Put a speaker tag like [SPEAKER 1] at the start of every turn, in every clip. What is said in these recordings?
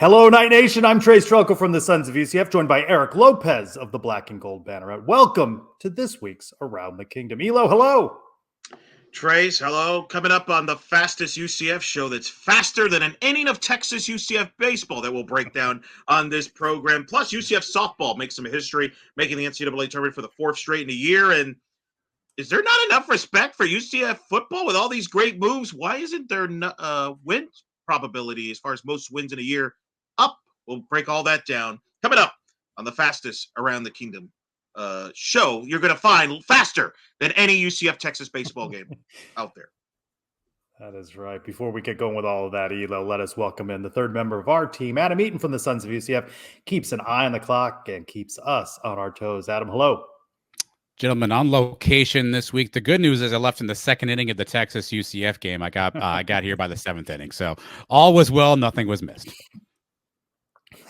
[SPEAKER 1] Hello, Night Nation. I'm Trylko from the Sons of UCF, joined by Eric Lopez of the Black and Gold Banneret. Welcome to this week's Around the Kingdom. Elo, hello.
[SPEAKER 2] Trace, hello. Coming up on the fastest UCF show that's faster than an inning of Texas UCF baseball that we'll break down on this program. Plus, UCF softball makes some history, making the NCAA tournament for the fourth straight in a year. And is there not enough respect for UCF football with all these great moves? Why isn't there win probability as far as most wins in a year up? We'll break all that down. Coming up on the fastest Around the Kingdom show, you're going to find faster than any UCF Texas baseball game out there.
[SPEAKER 1] That is right. Before we get going with all of that, Elo, let us welcome in the third member of our team, Adam Eaton from the Sons of UCF. Keeps an eye on the clock and keeps us on our toes. Adam, hello.
[SPEAKER 3] Gentlemen, on location this week. The good news is I left in the second inning of the Texas UCF game. I got here by the seventh inning, so all was well. Nothing was missed.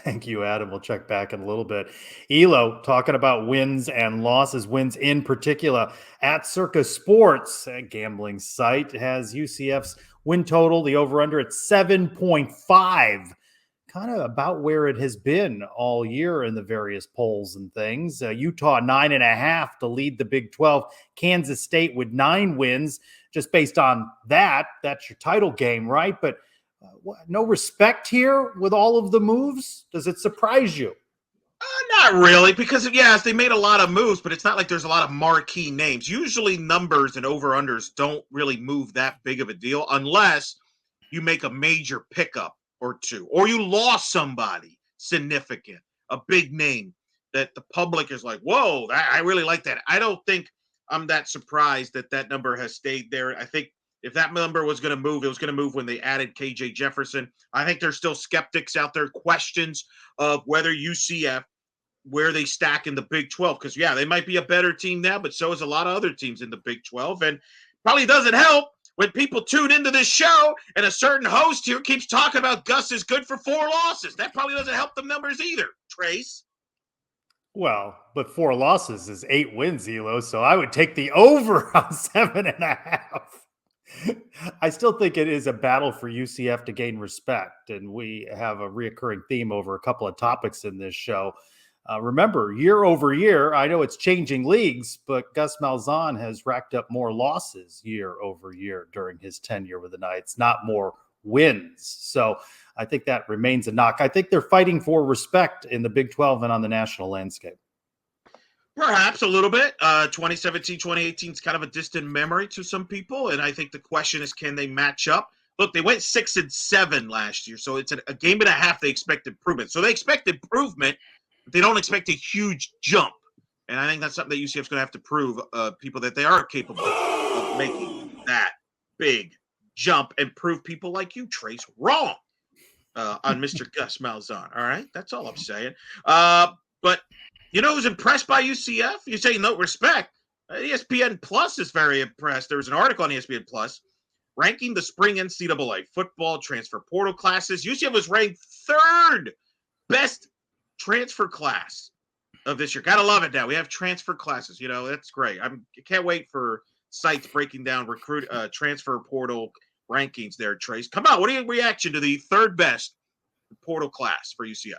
[SPEAKER 1] Thank you, Adam. We'll check back in a little bit. Elo, talking about wins and losses, wins in particular at Circa Sports, a gambling site, has UCF's win total, the over-under at 7.5, kind of about where it has been all year in the various polls and things. Utah 9.5 to lead the Big 12. Kansas State with 9 wins. Just based on that, that's your title game, right? But no respect here with all of the moves? Does it surprise you?
[SPEAKER 2] Not really, because, yes, they made a lot of moves, but it's not like there's a lot of marquee names. Usually numbers and over-unders don't really move that big of a deal unless you make a major pickup or two, or you lost somebody significant, a big name that the public is like, whoa, I really like that. I don't think I'm that surprised that that number has stayed there. I think if that number was going to move, it was going to move when they added KJ Jefferson. I think there's still skeptics out there, questions of whether UCF, where they stack in the Big 12. Because, yeah, they might be a better team now, but so is a lot of other teams in the Big 12. And probably doesn't help when people tune into this show and a certain host here keeps talking about Gus is good for 4 losses. That probably doesn't help the numbers either, Trace.
[SPEAKER 1] Well, but 4 losses is 8 wins, Elo, so I would take the over on 7.5. I still think it is a battle for UCF to gain respect, and we have a reoccurring theme over a couple of topics in this show. Remember, year over year, I know it's changing leagues, but Gus Malzahn has racked up more losses year over year during his tenure with the Knights, not more wins. So I think that remains a knock. I think they're fighting for respect in the Big 12 and on the national landscape.
[SPEAKER 2] Perhaps a little bit. 2017, 2018 is kind of a distant memory to some people, and I think the question is, can they match up? Look, they went 6-7 last year, so it's a game and a half they expect improvement. So they expect improvement, but they don't expect a huge jump. And I think that's something that UCF's going to have to prove people that they are capable of making that big jump and prove people like you, Trace, wrong on Mr. Gus Malzahn. All right? That's all I'm saying. But you know who's impressed by UCF? You say no respect. ESPN Plus is very impressed. There was an article on ESPN Plus ranking the spring NCAA football transfer portal classes. UCF was ranked 3rd best transfer class of this year. Gotta love it now. We have transfer classes. You know, that's great. I can't wait for sites breaking down transfer portal rankings there, Trace. Come on, what are your reaction to the 3rd best portal class for UCF?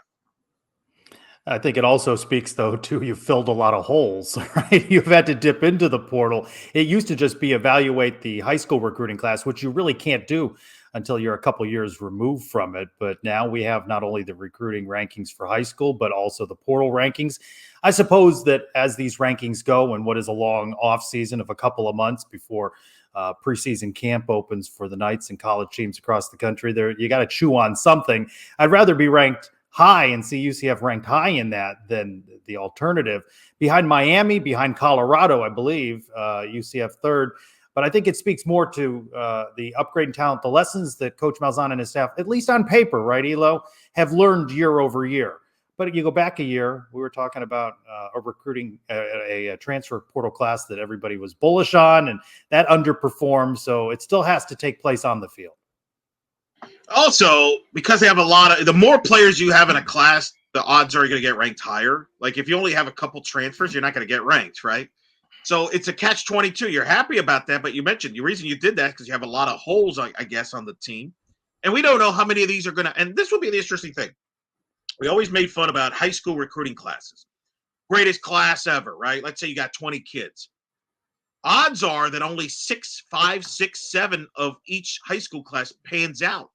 [SPEAKER 1] I think it also speaks, though, to you've filled a lot of holes, right? You've had to dip into the portal. It used to just be evaluate the high school recruiting class, which you really can't do until you're a couple years removed from it. But now we have not only the recruiting rankings for high school, but also the portal rankings. I suppose that as these rankings go and what is a long off season of a couple of months before preseason camp opens for the Knights and college teams across the country, there you got to chew on something. I'd rather be ranked high and see UCF ranked high in that than the alternative. Behind Miami, behind Colorado, I believe, UCF 3rd. But I think it speaks more to the upgrading talent, the lessons that Coach Malzahn and his staff, at least on paper, right, Elo, have learned year over year. But you go back a year, we were talking about a transfer portal class that everybody was bullish on, and that underperformed. So it still has to take place on the field.
[SPEAKER 2] Also, because they have the more players you have in a class, the odds are you're going to get ranked higher. Like if you only have a couple transfers, you're not going to get ranked, right? So it's a catch-22. You're happy about that, but you mentioned the reason you did that because you have a lot of holes, I guess, on the team. And we don't know how many of these are going to – and this will be the interesting thing. we always made fun about high school recruiting classes. Greatest class ever, right? Let's say you got 20 kids. Odds are that only 6, 5, 6, 7 of each high school class pans out.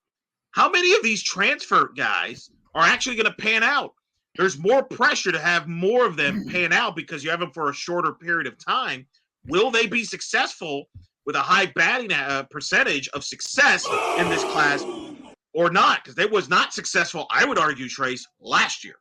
[SPEAKER 2] How many of these transfer guys are actually going to pan out? There's more pressure to have more of them pan out because you have them for a shorter period of time. Will they be successful with a high batting percentage of success in this class or not? Because they was not successful, I would argue, Trace, last year.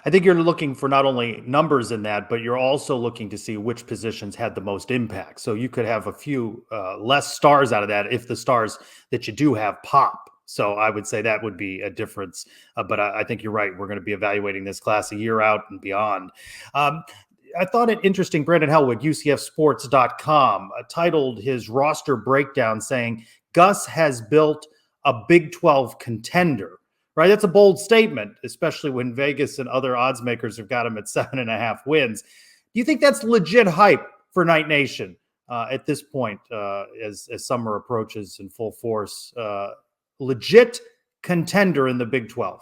[SPEAKER 1] I think you're looking for not only numbers in that, but you're also looking to see which positions had the most impact. So you could have a few less stars out of that if the stars that you do have pop. So I would say that would be a difference. But I think you're right. We're going to be evaluating this class a year out and beyond. I thought it interesting. Brandon Hellwig, UCFsports.com, titled his roster breakdown saying Gus has built a Big 12 contender. Right, that's a bold statement, especially when Vegas and other odds makers have got him at 7.5 wins. Do you think that's legit hype for Night Nation at this point, as summer approaches in full force? Legit contender in the Big 12.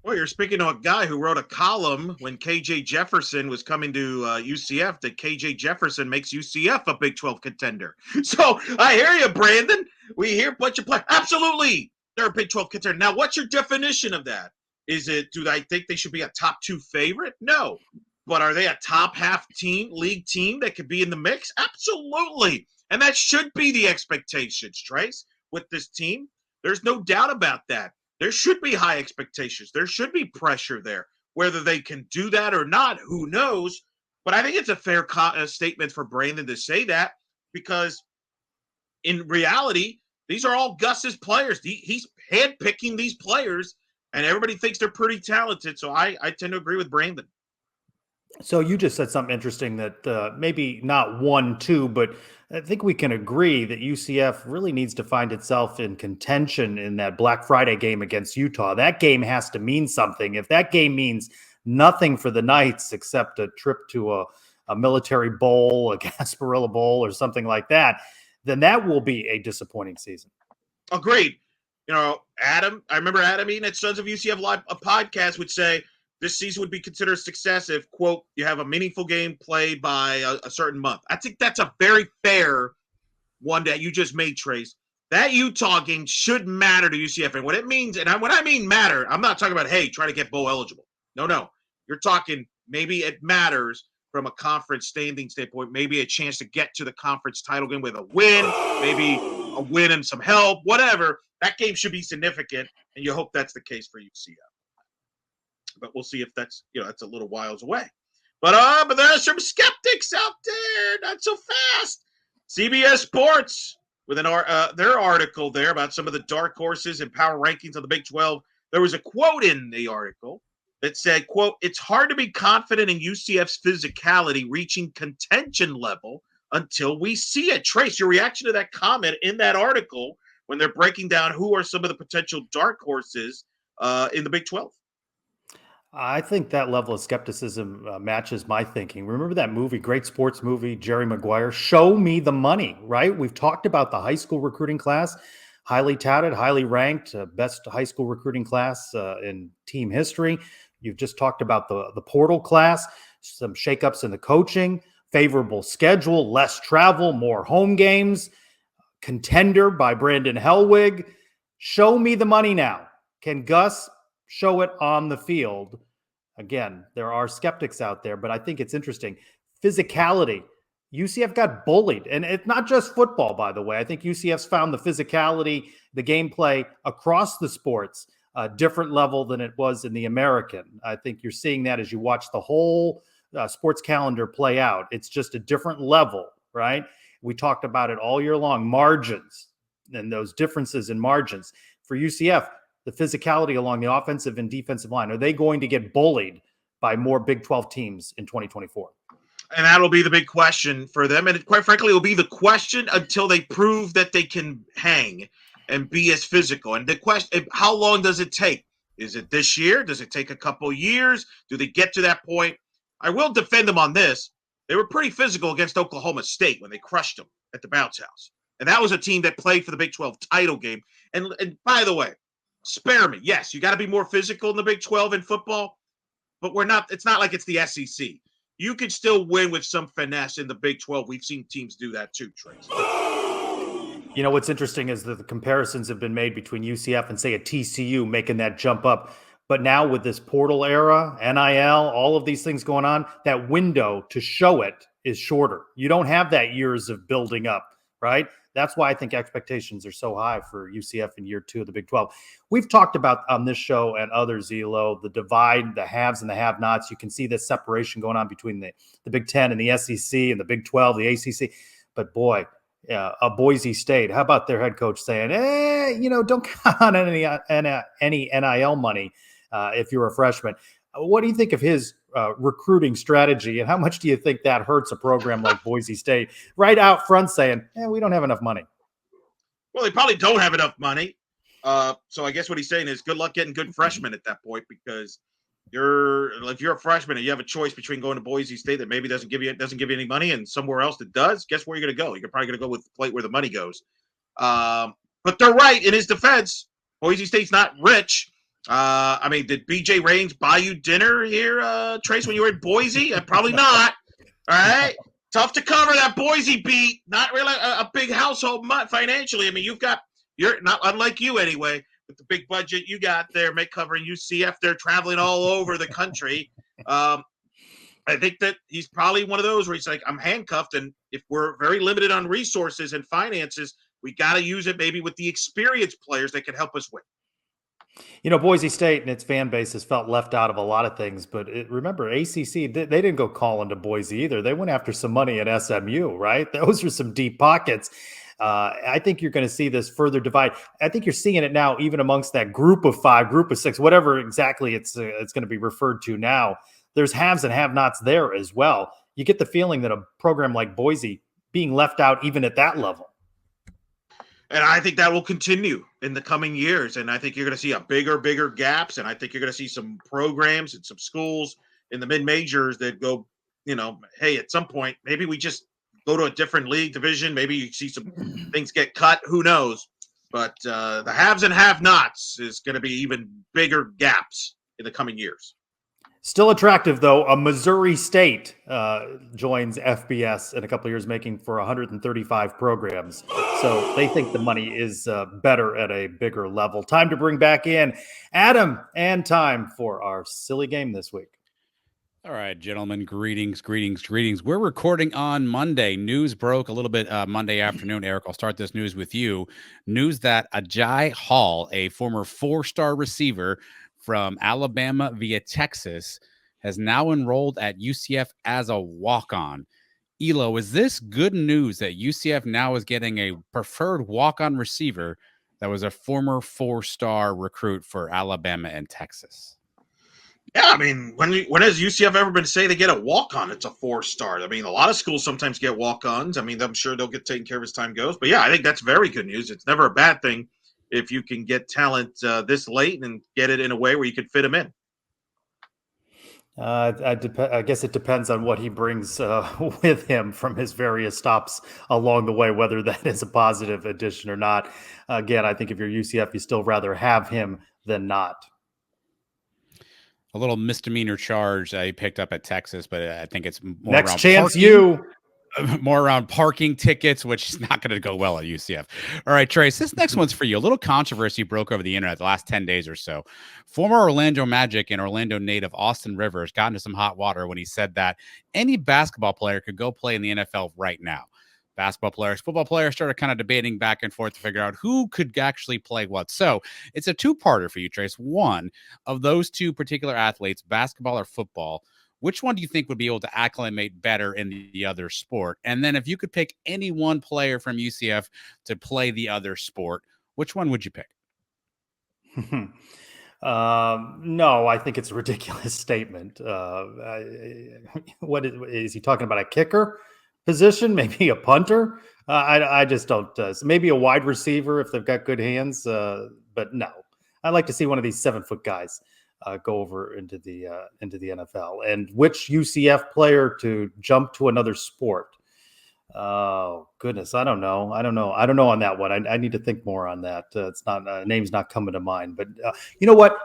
[SPEAKER 2] Well, you're speaking to a guy who wrote a column when KJ Jefferson was coming to UCF that KJ Jefferson makes UCF a Big 12 contender. So I hear you, Brandon. We hear a bunch of players. Absolutely. They're a Big 12 contender. Now, what's your definition of that? Do I think they should be a top 2 favorite? No. But are they a top half league team that could be in the mix? Absolutely. And that should be the expectations, Trace, with this team. There's no doubt about that. There should be high expectations. There should be pressure there. Whether they can do that or not, who knows? But I think it's a fair statement for Brandon to say that because in reality, these are all Gus's players. He's handpicking these players, and everybody thinks they're pretty talented. So I tend to agree with Brandon.
[SPEAKER 1] So you just said something interesting that maybe not 1-2, but I think we can agree that UCF really needs to find itself in contention in that Black Friday game against Utah. That game has to mean something. If that game means nothing for the Knights except a trip to a military bowl, a Gasparilla Bowl, or something like that, then that will be a disappointing season.
[SPEAKER 2] Agreed. You know, Adam, I remember Adam Eaton at Sons of UCF Live, a podcast would say this season would be considered a success if, quote, you have a meaningful game played by a certain month. I think that's a very fair one that you just made, Trace. That Utah game should matter to UCF. And what it means, and when I mean matter, I'm not talking about, hey, try to get bowl eligible. No. You're talking maybe it matters from a conference standing standpoint, maybe a chance to get to the conference title game with a win, maybe a win and some help, whatever. That game should be significant, and you hope that's the case for UCF. But we'll see if that's a little whiles away. But there are some skeptics out there, not so fast. CBS Sports with their article there about some of the dark horses and power rankings of the Big 12. There was a quote in the article that said, quote, "It's hard to be confident in UCF's physicality reaching contention level until we see it." Trace, your reaction to that comment in that article when they're breaking down who are some of the potential dark horses in the Big 12?
[SPEAKER 1] I think that level of skepticism matches my thinking. Remember that movie, great sports movie, Jerry Maguire, Show Me the Money, right? We've talked about the high school recruiting class, highly touted, highly ranked, best high school recruiting class in team history. You've just talked about the portal class, some shakeups in the coaching, favorable schedule, less travel, more home games, Contender by Brandon Hellwig. Show me the money now. Can Gus show it on the field? Again, there are skeptics out there, but I think it's interesting. Physicality. UCF got bullied, and it's not just football, by the way. I think UCF's found the physicality, the gameplay across the sports, a different level than it was in the American. I think you're seeing that as you watch the whole sports calendar play out. It's just a different level, right? We talked about it all year long, margins and those differences in margins. For UCF, the physicality along the offensive and defensive line, are they going to get bullied by more Big 12 teams in 2024?
[SPEAKER 2] And that'll be the big question for them. And quite frankly, it will be the question until they prove that they can hang and be as physical. And the question, how long does it take? Is it this year? Does it take a couple years? Do they get to that point? I will defend them on this. They were pretty physical against Oklahoma State when they crushed them at the Bounce House. And that was a team that played for the Big 12 title game. And by the way, Spare me. Yes, you got to be more physical in the Big 12 in football, but we're not. It's not like it's the SEC. You can still win with some finesse in the Big 12. We've seen teams do that too, Trace.
[SPEAKER 1] You know, what's interesting is that the comparisons have been made between UCF and, say, a TCU making that jump up. But now with this portal era, NIL, all of these things going on, that window to show it is shorter. You don't have that years of building up, right? That's why I think expectations are so high for UCF in year 2 of the Big 12. We've talked about on this show and others, Elo, the divide, the haves and the have-nots. You can see this separation going on between the Big 10 and the SEC and the Big 12, the ACC. But boy, a Boise State, how about their head coach saying, don't count on any NIL money if you're a freshman. What do you think of his recruiting strategy, and how much do you think that hurts a program like Boise State right out front saying, we don't have enough money?
[SPEAKER 2] Well, they probably don't have enough money. So I guess what he's saying is good luck getting good freshmen at that point, because if you're a freshman and you have a choice between going to Boise State that maybe doesn't give you any money and somewhere else that does, guess where you're going to go? You're probably going to go with the plate where the money goes. But they're right in his defense. Boise State's not rich. Did BJ Raines buy you dinner here, Trace, when you were in Boise? Probably not. All right. Tough to cover that Boise beat. Not really a big household financially. I mean, you're not unlike you anyway, with the big budget you got there, covering UCF. They're traveling all over the country. I think that he's probably one of those where he's like, I'm handcuffed, and if we're very limited on resources and finances, we got to use it maybe with the experienced players that can help us win.
[SPEAKER 1] You know, Boise State and its fan base has felt left out of a lot of things, but remember, ACC, they didn't go calling to Boise either. They went after some money at SMU, right? Those are some deep pockets. I think you're going to see this further divide. I think you're seeing it now, even amongst that group of 5, group of 6, whatever exactly it's going to be referred to now. There's haves and have-nots there as well. You get the feeling that a program like Boise being left out even at that level.
[SPEAKER 2] And I think that will continue in the coming years. And I think you're going to see a bigger gaps. And I think you're going to see some programs and some schools in the mid-majors that go, hey, at some point, maybe we just go to a different league division. Maybe you see some things get cut. Who knows? But the haves and have-nots is going to be even bigger gaps in the coming years.
[SPEAKER 1] Still attractive, though. A Missouri State joins FBS in a couple of years, making for 135 programs. So they think the money is better at a bigger level. Time to bring back in Adam, and time for our silly game this week.
[SPEAKER 3] All right, gentlemen, greetings. We're recording on Monday. News broke a little bit Monday afternoon. Eric, I'll start this news with you. News that Ajay Hall, a former 4-star receiver from Alabama via Texas, has now enrolled at UCF as a walk-on. Elo, is this good news that UCF now is getting a preferred walk-on receiver that was a former 4-star recruit for Alabama and Texas?
[SPEAKER 2] Yeah, I mean, when has UCF ever been say they get a walk-on? It's a 4-star. I mean, a lot of schools sometimes get walk-ons. I mean, I'm sure they'll get taken care of as time goes. But yeah, I think that's very good news. It's never a bad thing if you can get talent this late and get it in a way where you can fit them in.
[SPEAKER 1] I guess it depends on what he brings with him from his various stops along the way, whether that is a positive addition or not. Again, I think if you're UCF, you still rather have him than not.
[SPEAKER 3] A little misdemeanor charge he picked up at Texas, but I think it's more
[SPEAKER 1] next
[SPEAKER 3] around
[SPEAKER 1] chance
[SPEAKER 3] parking. More around parking tickets, which is not going to go well at UCF. All right, Trace, this next one's for you. A little controversy broke over the internet the last 10 days or so. Former Orlando Magic and Orlando native Austin Rivers got into some hot water when he said that any basketball player could go play in the NFL right now. Basketball players, football players started kind of debating back and forth to figure out who could actually play what. So it's a 2-parter for you, Trace. One, of those 2 particular athletes, basketball or football, which one do you think would be able to acclimate better in the other sport? And then if you could pick any one player from UCF to play the other sport, which one would you pick?
[SPEAKER 1] No, I think it's a ridiculous statement. What is he talking about? A kicker position? Maybe a punter? I just don't. Maybe a wide receiver if they've got good hands. But no, I'd like to see one of these 7-foot guys go over into the NFL. And which UCF player to jump to another sport? Oh goodness, I don't know. I don't know. I don't know on that one. I need to think more on that. It's not name's not coming to mind. But you know what?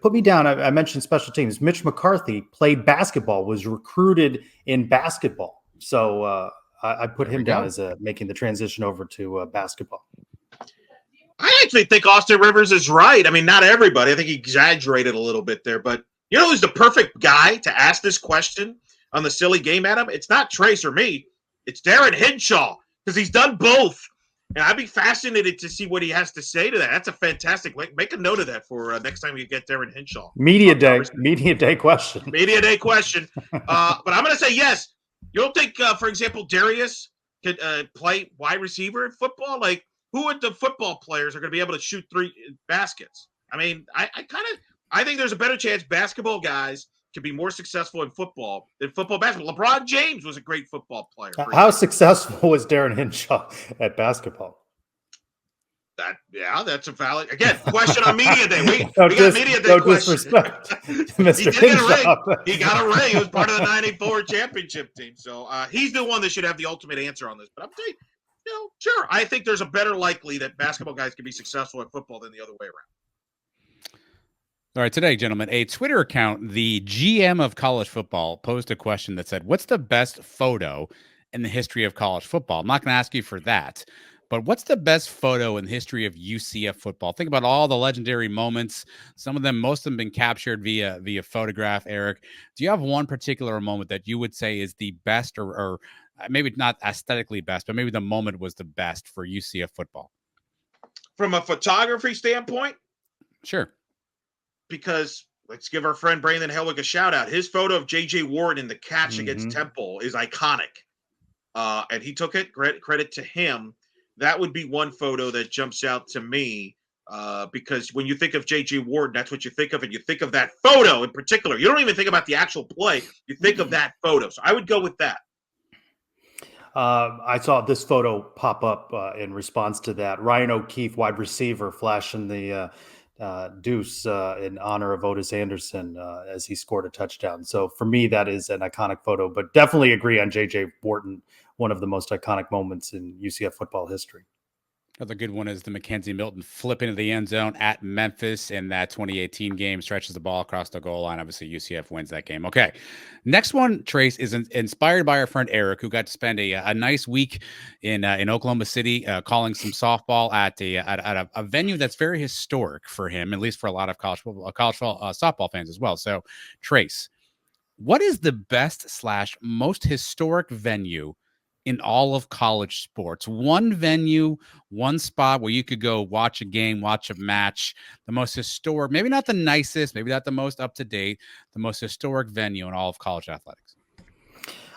[SPEAKER 1] Put me down. I mentioned special teams. Mitch McCarthy played basketball, was recruited in basketball. So I put
[SPEAKER 3] There we
[SPEAKER 1] him down
[SPEAKER 3] go.
[SPEAKER 1] as making the transition over to basketball.
[SPEAKER 2] I actually think Austin Rivers is right. I mean, not everybody. I think he exaggerated a little bit there, but you know who's the perfect guy to ask this question on the silly game, Adam? It's not Trace or me. It's Darren Hinshaw because he's done both. And I'd be fascinated to see what he has to say to that. That's a fantastic. Make a note of that for next time you get Darren Hinshaw.
[SPEAKER 1] Media day question.
[SPEAKER 2] Media day question. But I'm going to say yes. You don't think, for example, Darius could play wide receiver in football? Like, who would the football players are going to be able to shoot 3 baskets? I mean, I think there's a better chance basketball guys can be more successful in football than football basketball. LeBron James was a great football player.
[SPEAKER 1] How successful was Darren Hinshaw at basketball?
[SPEAKER 2] That's a valid question on media day. We got media day
[SPEAKER 1] no
[SPEAKER 2] question.
[SPEAKER 1] Disrespect, Mr.
[SPEAKER 2] He did
[SPEAKER 1] Hinshaw.
[SPEAKER 2] get a ring. He got a ring. He was part of the '94 championship team. So he's the one that should have the ultimate answer on this. But I'm telling you, sure. I think there's a better likely that basketball guys can be successful at football than the other way around.
[SPEAKER 3] All right, today, gentlemen, a Twitter account, the GM of college football, posed a question that said, what's the best photo in the history of college football? I'm not going to ask you for that, but what's the best photo in the history of UCF football? Think about all the legendary moments. Some of them, most of them been captured via photograph, Eric. Do you have one particular moment that you would say is the best or maybe not aesthetically best, but maybe the moment was the best for UCF football?
[SPEAKER 2] From a photography standpoint?
[SPEAKER 3] Sure.
[SPEAKER 2] Because let's give our friend Brandon Helwig a shout out. His photo of J.J. Ward in the catch against Temple is iconic. And he took it. Credit to him. That would be one photo that jumps out to me because when you think of J.J. Ward, that's what you think of. And you think of that photo in particular. You don't even think about the actual play. You think of that photo. So I would go with that.
[SPEAKER 1] I saw this photo pop up in response to that. Ryan O'Keefe, wide receiver, flashing the deuce in honor of Otis Anderson as he scored a touchdown. So for me, that is an iconic photo, but definitely agree on J.J. Wharton, one of the most iconic moments in UCF football history.
[SPEAKER 3] Another good one is the Mackenzie Milton flip into the end zone at Memphis in that 2018 game, stretches the ball across the goal line. Obviously, UCF wins that game. Okay. Next one, Trace, is inspired by our friend Eric, who got to spend a nice week in Oklahoma City calling some softball at a venue that's very historic for him, at least for a lot of college softball fans as well. So, Trace, what is the best / most historic venue in all of college sports? One venue, one spot where you could go watch a game, watch a match, the most historic, maybe not the nicest, maybe not the most up to date, the most historic venue in all of college athletics.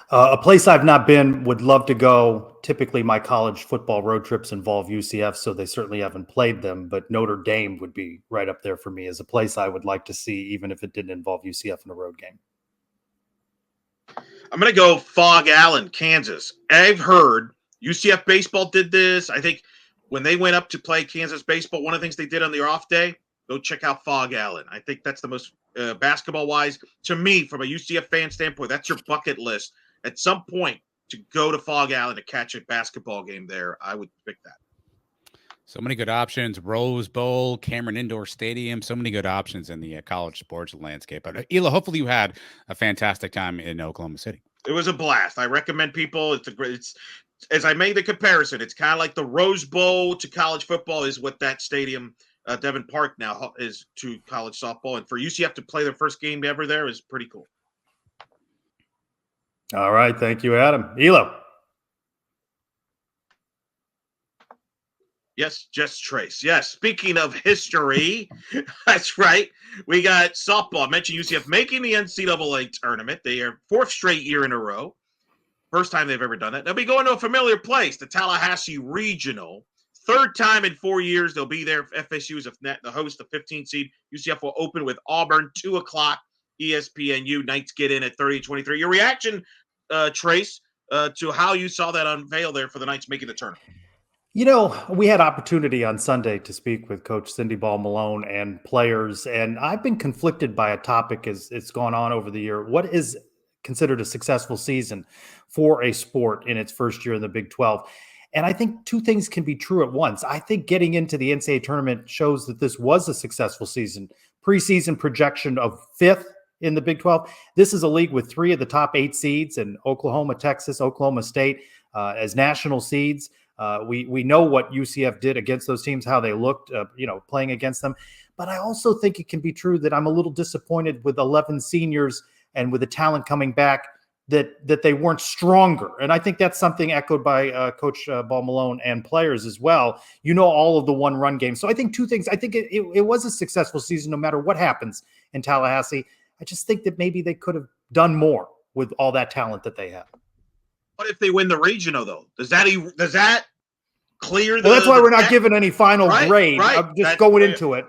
[SPEAKER 1] A place I've not been, would love to go. Typically my college football road trips involve UCF, so they certainly haven't played them, but Notre Dame would be right up there for me as a place I would like to see, even if it didn't involve UCF in a road game.
[SPEAKER 2] I'm going to go Fog Allen, Kansas. I've heard UCF baseball did this. I think when they went up to play Kansas baseball, one of the things they did on their off day, go check out Fog Allen. I think that's the most basketball-wise, to me, from a UCF fan standpoint, that's your bucket list. At some point, to go to Fog Allen to catch a basketball game there, I would pick that.
[SPEAKER 3] So many good options. Rose Bowl, Cameron Indoor Stadium, so many good options in the college sports landscape. But Ela, hopefully you had a fantastic time in Oklahoma City.
[SPEAKER 2] It was a blast. I recommend people. It's as I made the comparison, it's kind of like the Rose Bowl to college football is what that stadium, Devon Park now is to college softball. And for UCF to play their first game ever there is pretty cool.
[SPEAKER 1] All right. Thank you, Adam. Elo.
[SPEAKER 2] Yes, just Trace. Yes, speaking of history, that's right. We got softball. I mentioned UCF making the NCAA tournament. They are 4th straight year in a row. First time they've ever done that. They'll be going to a familiar place, the Tallahassee Regional. 3rd time in 4 years they'll be there. FSU is the host, the 15th seed. UCF will open with Auburn, 2 o'clock, ESPNU. Knights get in at 30-23. Your reaction, Trace, to how you saw that unveil there for the Knights making the tournament?
[SPEAKER 1] You know, we had opportunity on Sunday to speak with Coach Cindy Ball Malone and players, and I've been conflicted by a topic as it's gone on over the year. What is considered a successful season for a sport in its first year in the Big 12. And I think two things can be true at once. I think getting into the NCAA tournament shows that this was a successful season. Preseason projection of 5th in the Big 12. This is a league with 3 of the top 8 seeds, and Oklahoma, Texas, Oklahoma State as national seeds. We know what UCF did against those teams, how they looked, playing against them. But I also think it can be true that I'm a little disappointed with 11 seniors and with the talent coming back that they weren't stronger. And I think that's something echoed by Coach Ball Malone and players as well. All of the one run games. So I think two things. I think it was a successful season no matter what happens in Tallahassee. I just think that maybe they could have done more with all that talent that they have.
[SPEAKER 2] What if they win the regional, though? Does that clear the...
[SPEAKER 1] Well, that's why we're not giving any final grade.
[SPEAKER 2] Right.
[SPEAKER 1] I'm just going into it.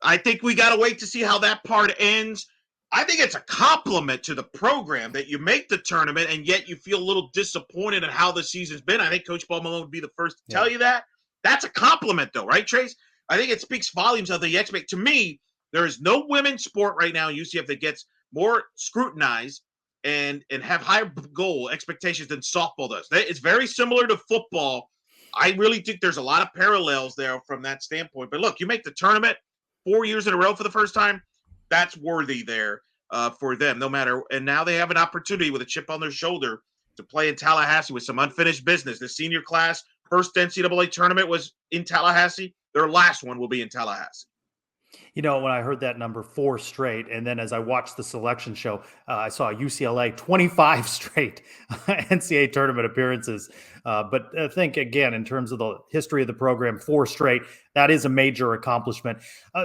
[SPEAKER 2] I think we got to wait to see how that part ends. I think it's a compliment to the program that you make the tournament and yet you feel a little disappointed at how the season's been. I think Coach Ball Malone would be the first to tell you that. That's a compliment, though, right, Trace? I think it speaks volumes of the expect. To me, there is no women's sport right now in UCF that gets more scrutinized and have higher goal expectations than softball does. It's very similar to football. I really think there's a lot of parallels there from that standpoint. But look, you make the tournament 4 years in a row for the first time. That's worthy there for them, no matter. And now they have an opportunity with a chip on their shoulder to play in Tallahassee with some unfinished business. The senior class, first NCAA tournament was in Tallahassee. Their last one will be in Tallahassee.
[SPEAKER 1] When I heard that number 4 straight, and then as I watched the selection show, I saw UCLA 25 straight NCAA tournament appearances. But I think, again, in terms of the history of the program, 4 straight, that is a major accomplishment.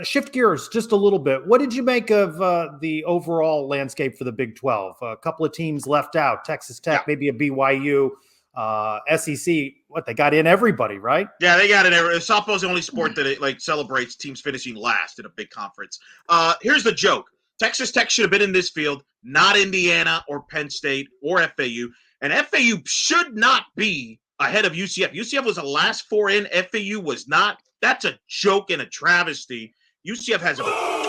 [SPEAKER 1] Shift gears just a little bit. What did you make of the overall landscape for the Big 12? A couple of teams left out, Texas Tech, maybe a BYU. SEC, they got in everybody, right?
[SPEAKER 2] Yeah, they got in everybody. Softball's the only sport that celebrates teams finishing last in a big conference. Here's the joke. Texas Tech should have been in this field, not Indiana or Penn State or FAU. And FAU should not be ahead of UCF. UCF was the last 4 in. FAU was not. That's a joke and a travesty. UCF has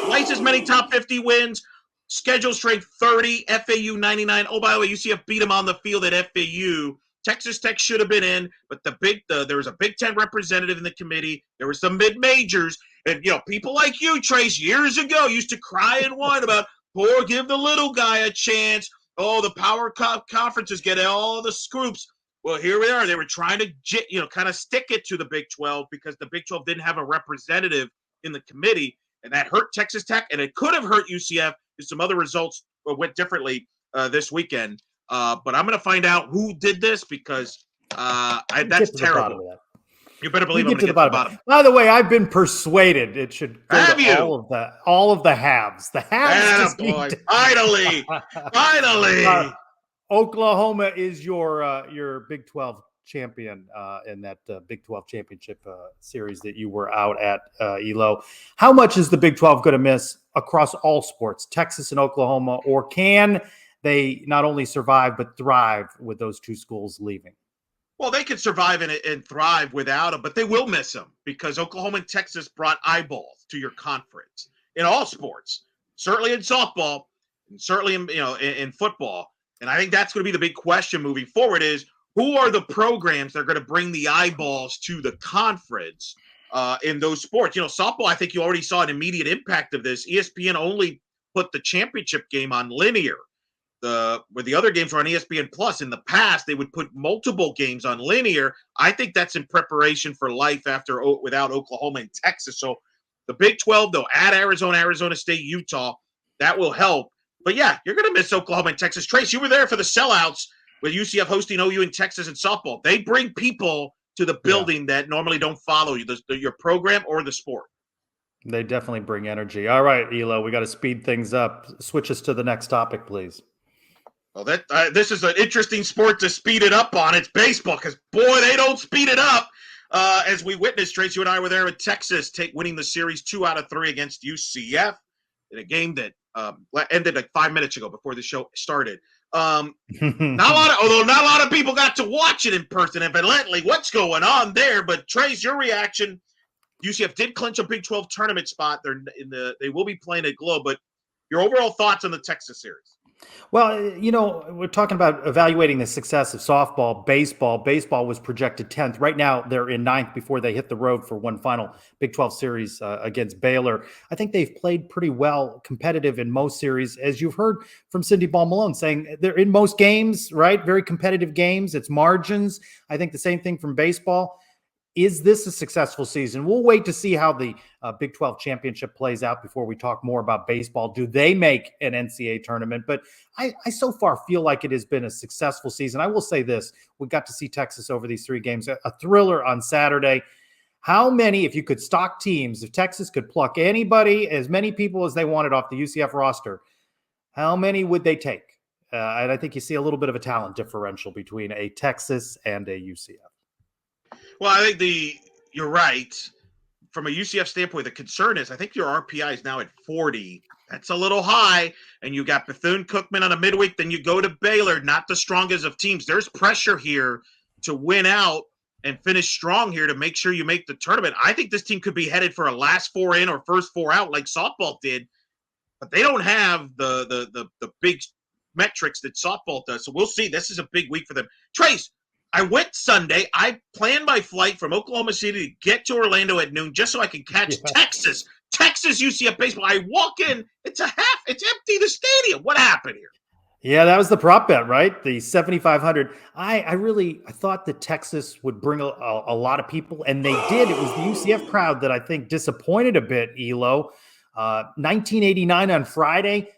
[SPEAKER 2] twice as many top 50 wins. Schedule strength 30, FAU 99. Oh, by the way, UCF beat them on the field at FAU. Texas Tech should have been in, but there was a Big Ten representative in the committee. There were some mid-majors. And, people like you, Trace, years ago used to cry and whine about, give the little guy a chance. Oh, the power conferences get all the scoops. Well, here we are. They were trying to, kind of stick it to the Big 12 because the Big 12 didn't have a representative in the committee, and that hurt Texas Tech, and it could have hurt UCF if some other results went differently this weekend. But I'm going to find out who did this because that's terrible. You better believe I'm going to get to the bottom.
[SPEAKER 1] By the way, I've been persuaded it should go to all of the halves. The halves.
[SPEAKER 2] Finally.
[SPEAKER 1] Oklahoma is your Big 12 champion in that Big 12 championship series that you were out at, Elo. How much is the Big 12 going to miss across all sports, Texas and Oklahoma, or can they not only survive but thrive with those two schools leaving?
[SPEAKER 2] Well, they could survive and thrive without them, but they will miss them because Oklahoma and Texas brought eyeballs to your conference in all sports, certainly in softball, and certainly in football. And I think that's going to be the big question moving forward is who are the programs that are going to bring the eyeballs to the conference in those sports? Softball, I think you already saw an immediate impact of this. ESPN only put the championship game on linear. Where the other games were on ESPN Plus. In the past, they would put multiple games on linear. I think that's in preparation for life without Oklahoma and Texas. So the Big 12, though, at Arizona State, Utah, that will help. But yeah, you're going to miss Oklahoma and Texas. Trace, you were there for the sellouts with UCF hosting OU in Texas and softball. They bring people to the building that normally don't follow you, your program or the sport.
[SPEAKER 1] They definitely bring energy. All right, Elo, we got to speed things up. Switch us to the next topic, please.
[SPEAKER 2] Well, this is an interesting sport to speed it up on. It's baseball because, boy, they don't speed it up. As we witnessed, Trace, you and I were there with Texas winning the series 2 out of 3 against UCF in a game that ended like 5 minutes ago before the show started. Not a lot of people got to watch it in person. Evidently, what's going on there? But Trace, your reaction? UCF did clinch a Big 12 tournament spot. They will be playing at Globe. But your overall thoughts on the Texas series?
[SPEAKER 1] Well, we're talking about evaluating the success of softball, baseball. Baseball was projected 10th. Right now, they're in 9th before they hit the road for one final Big 12 series against Baylor. I think they've played pretty well, competitive in most series, as you've heard from Cindy Ball Malone saying they're in most games, right? Very competitive games. It's margins. I think the same thing from baseball. Is this a successful season? We'll wait to see how the Big 12 championship plays out before we talk more about baseball. Do they make an NCAA tournament? But I so far feel like it has been a successful season. I will say this. We got to see Texas over these 3 games, a thriller on Saturday. How many, if you could stock teams, if Texas could pluck anybody, as many people as they wanted off the UCF roster, how many would they take? And I think you see a little bit of a talent differential between a Texas and a UCF.
[SPEAKER 2] Well, I think you're right. From a UCF standpoint, the concern is I think your RPI is now at 40. That's a little high. And you got Bethune-Cookman on a midweek. Then you go to Baylor, not the strongest of teams. There's pressure here to win out and finish strong here to make sure you make the tournament. I think this team could be headed for a last 4 in or first 4 out like softball did. But they don't have the big metrics that softball does. So we'll see. This is a big week for them. Trace, I went Sunday. I planned my flight from Oklahoma City to get to Orlando at noon just so I can catch Texas UCF baseball. I walk in, it's empty, the stadium. What happened here?
[SPEAKER 1] Yeah, that was the prop bet, right? The 7,500. I thought that Texas would bring a lot of people, and they did. It was the UCF crowd that I think disappointed a bit, Elo. 1989 on Friday,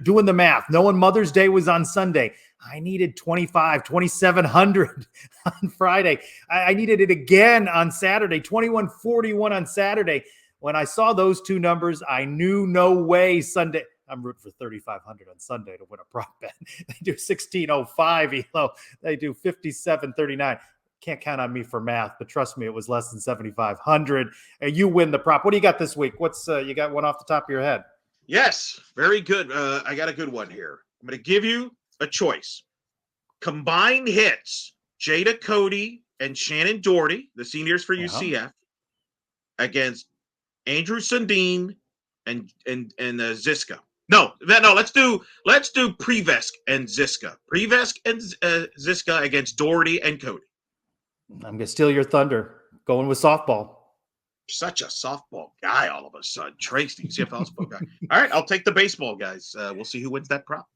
[SPEAKER 1] doing the math, knowing Mother's Day was on Sunday. I needed 2,700 on Friday. I needed it again on Saturday, 2,141 on Saturday. When I saw those two numbers, I knew no way Sunday. I'm rooting for 3,500 on Sunday to win a prop bet. They do 1605, Elo. They do 5739. Can't count on me for math, but trust me, it was less than 7,500. And you win the prop. What do you got this week? You got one off the top of your head?
[SPEAKER 2] Yes, very good. I got a good one here. I'm going to give you a choice. Combined hits, Jada Cody and Shannon Doherty, the seniors for UCF, against Andrew Sundin and Ziska. No, let's do Prevesk and Ziska. Prevesk and Ziska against Doherty and Cody.
[SPEAKER 1] I'm going to steal your thunder. Going with softball.
[SPEAKER 2] Such a softball guy all of a sudden. Trace, the UCF softball guy. All right, I'll take the baseball guys. We'll see who wins that prop.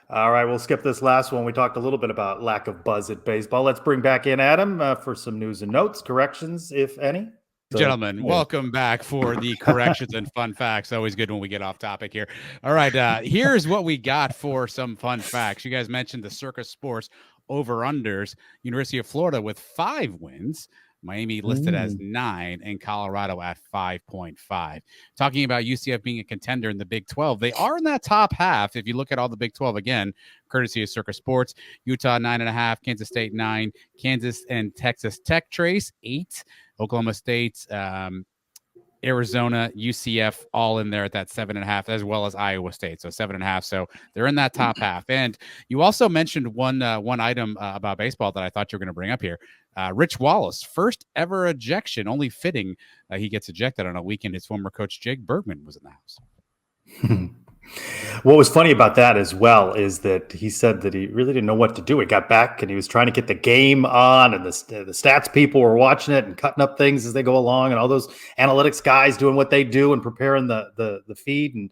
[SPEAKER 1] All right, we'll skip this last one. We talked a little bit about lack of buzz at baseball. Let's bring back in Adam for some news and notes, corrections, if any.
[SPEAKER 3] Gentlemen, welcome back for the corrections and fun facts. Always good when we get off topic here. All right, here's what we got for some fun facts. You guys mentioned the Circa Sports over-unders. University of Florida with 5 wins. Miami listed as 9 and Colorado at 5.5. Talking about UCF being a contender in the Big 12, they are in that top half. If you look at all the Big 12 again, courtesy of Circa Sports, Utah 9.5, Kansas State 9, Kansas and Texas Tech, Trace 8, Oklahoma State, Arizona, UCF, all in there at that 7.5, as well as Iowa State, so 7.5. So they're in that top half. And you also mentioned one item about baseball that I thought you were going to bring up here. Rich Wallace, first ever ejection, only fitting he gets ejected on a weekend. His former coach Jake Bergman was in the house.
[SPEAKER 1] What was funny about that as well is that he said that he really didn't know what to do. He got back and he was trying to get the game on, and the stats people were watching it and cutting up things as they go along, and all those analytics guys doing what they do and preparing the feed. And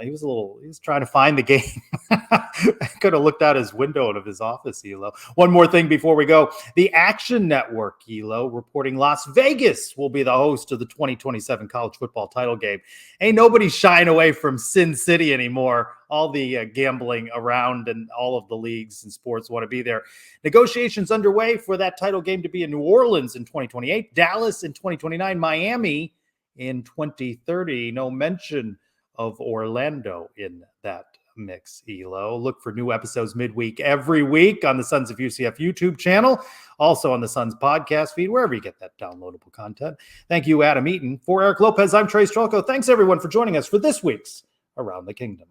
[SPEAKER 1] he was trying to find the game. I could have looked out his window of his office, Elo. One more thing before we go. The Action Network, Elo, reporting Las Vegas will be the host of the 2027 college football title game. Ain't nobody shying away from Sin City anymore. All the gambling around and all of the leagues and sports want to be there. Negotiations underway for that title game to be in New Orleans in 2028, Dallas in 2029, Miami in 2030. No mention of Orlando in that mix, Elo. Look for new episodes midweek every week on the Sons of UCF YouTube channel, also on the Sons podcast feed, wherever you get that downloadable content. Thank you, Adam Eaton. For Eric Lopez, I'm Trace Trylko. Thanks, everyone, for joining us for this week's Around the Kingdom.